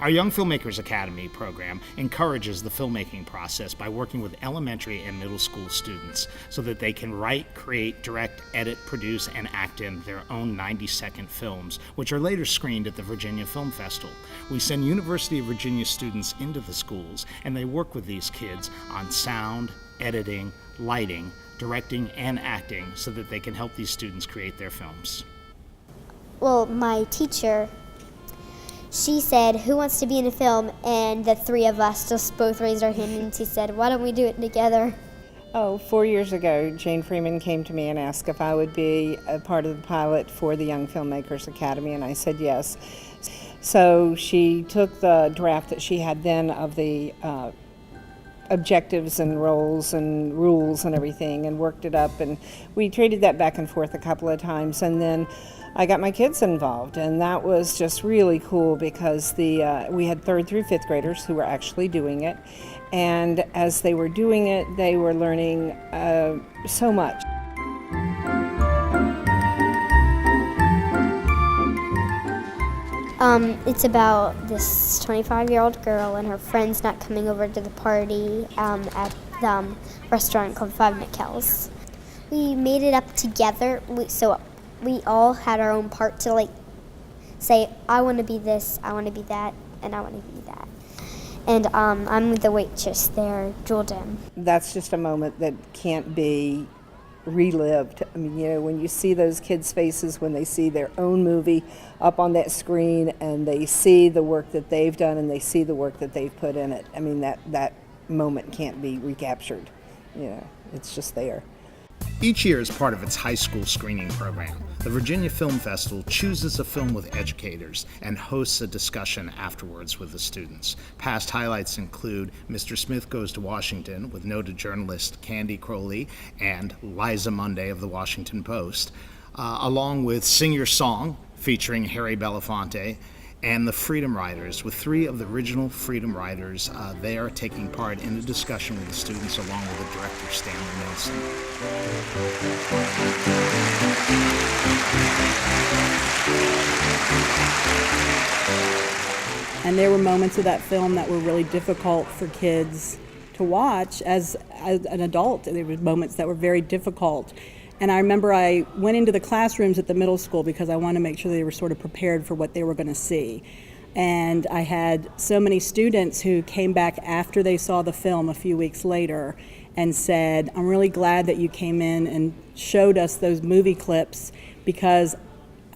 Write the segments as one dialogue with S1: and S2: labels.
S1: Our Young Filmmakers Academy program encourages the filmmaking process by working with elementary and middle school students so that they can write, create, direct, edit, produce, and act in their own 90-second films, which are later screened at the Virginia Film Festival. We send University of Virginia students into the schools, and they work with these kids on sound, editing, lighting, directing, and acting so that they can help these students create their films.
S2: Well, my teacher, she said, "Who wants to be in a film?" And the three of us just both raised our hand, and she said, "Why don't we do it together?"
S3: 4 years ago, Jane Freeman came to me and asked if I would be a part of the pilot for the Young Filmmakers Academy, and I said yes. So she took the draft that she had then of the objectives and roles and rules and everything and worked it up, and we traded that back and forth a couple of times, and then I got my kids involved, and that was just really cool because we had 3rd through 5th graders who were actually doing it, and as they were doing it, they were learning so much.
S2: It's about this 25-year-old girl and her friends not coming over to the party at the restaurant called Five Nickels. We made it up together, so we all had our own part to say, I want to be this, I want to be that, and I want to be that. And I'm the waitress there, Jordan.
S3: That's just a moment that can't be relived. I mean, when you see those kids' faces when they see their own movie up on that screen and they see the work that they've done and they see the work that they've put in it, I mean, that moment can't be recaptured. It's just there.
S1: Each year, as part of its high school screening program, the Virginia Film Festival chooses a film with educators and hosts a discussion afterwards with the students. Past highlights include Mr. Smith Goes to Washington with noted journalist Candy Crowley and Liza Munday of the Washington Post, along with Sing Your Song featuring Harry Belafonte, and the Freedom Riders, with 3 of the original Freedom Riders there taking part in a discussion with the students along with the director Stanley Nelson.
S4: And there were moments of that film that were really difficult for kids to watch as an adult. There were moments that were very difficult. And I remember I went into the classrooms at the middle school because I wanted to make sure they were sort of prepared for what they were going to see. And I had so many students who came back after they saw the film a few weeks later and said, "I'm really glad that you came in and showed us those movie clips because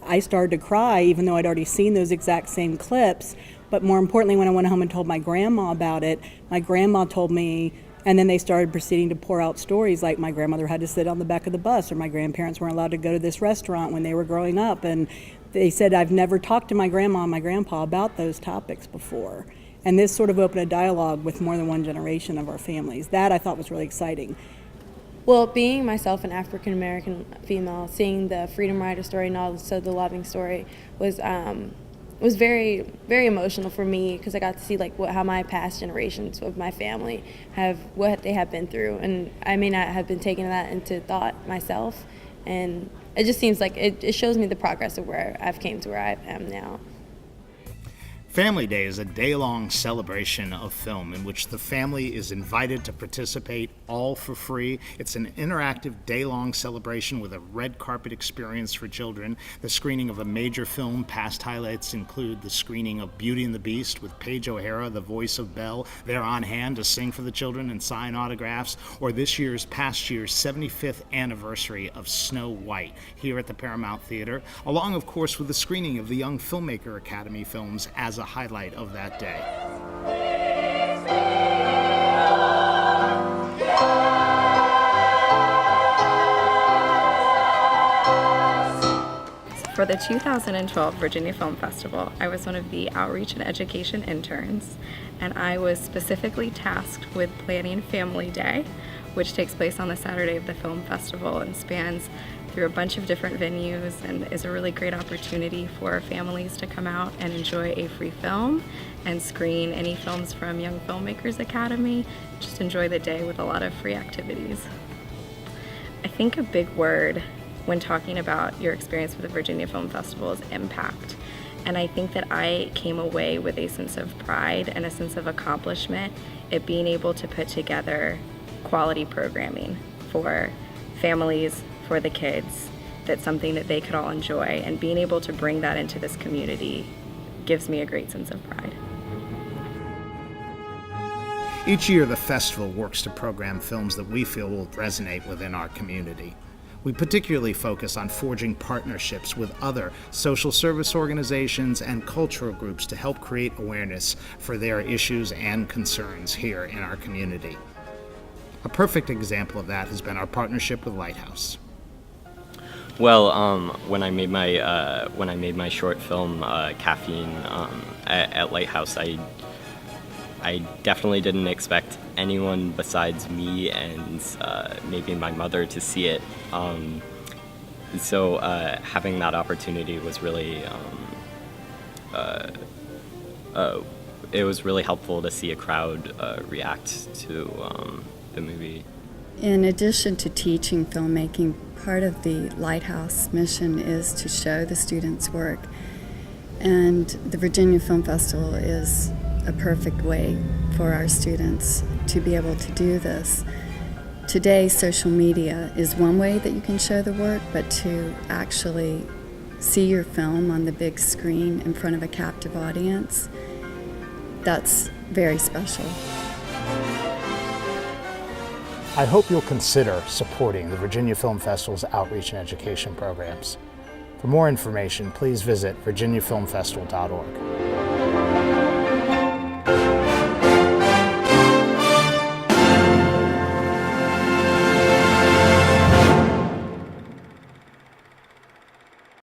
S4: I started to cry even though I'd already seen those exact same clips. But more importantly, when I went home and told my grandma about it, my grandma told me." And then they started proceeding to pour out stories like my grandmother had to sit on the back of the bus, or my grandparents weren't allowed to go to this restaurant when they were growing up. And they said, "I've never talked to my grandma and my grandpa about those topics before." And this sort of opened a dialogue with more than one generation of our families. That I thought was really exciting.
S5: Well, being myself an African-American female, seeing the Freedom Rider story and also the Loving story was very, very emotional for me because I got to see how my past generations of my family what they have been through, and I may not have been taking that into thought myself, and it just seems like it shows me the progress of where I've came to where I am now.
S1: Family Day is a day-long celebration of film in which the family is invited to participate, all for free. It's an interactive day-long celebration with a red carpet experience for children, the screening of a major film. Past highlights include the screening of Beauty and the Beast with Paige O'Hara, the voice of Belle, there on hand to sing for the children and sign autographs, or past year's 75th anniversary of Snow White here at the Paramount Theater, along, of course, with the screening of the Young Filmmaker Academy films as a highlight of that day.
S6: For the 2012 Virginia Film Festival, I was one of the outreach and education interns, and I was specifically tasked with planning Family Day, which takes place on the Saturday of the film festival and spans through a bunch of different venues and is a really great opportunity for families to come out and enjoy a free film and screen any films from Young Filmmakers Academy. Just enjoy the day with a lot of free activities. I think a big word when talking about your experience with the Virginia Film Festival is impact. And I think that I came away with a sense of pride and a sense of accomplishment at being able to put together quality programming for families, for the kids, that's something that they could all enjoy. And being able to bring that into this community gives me a great sense of pride.
S1: Each year, the festival works to program films that we feel will resonate within our community. We particularly focus on forging partnerships with other social service organizations and cultural groups to help create awareness for their issues and concerns here in our community. A perfect example of that has been our partnership with Lighthouse.
S7: Well, when I made my short film Caffeine at Lighthouse, I definitely didn't expect anyone besides me and maybe my mother to see it. So having that opportunity was really it was really helpful to see a crowd react to the movie.
S8: In addition to teaching filmmaking, part of the Lighthouse mission is to show the students' work. And the Virginia Film Festival is a perfect way for our students to be able to do this. Today, social media is one way that you can show the work, but to actually see your film on the big screen in front of a captive audience, that's very special.
S1: I hope you'll consider supporting the Virginia Film Festival's outreach and education programs. For more information, please visit virginiafilmfestival.org.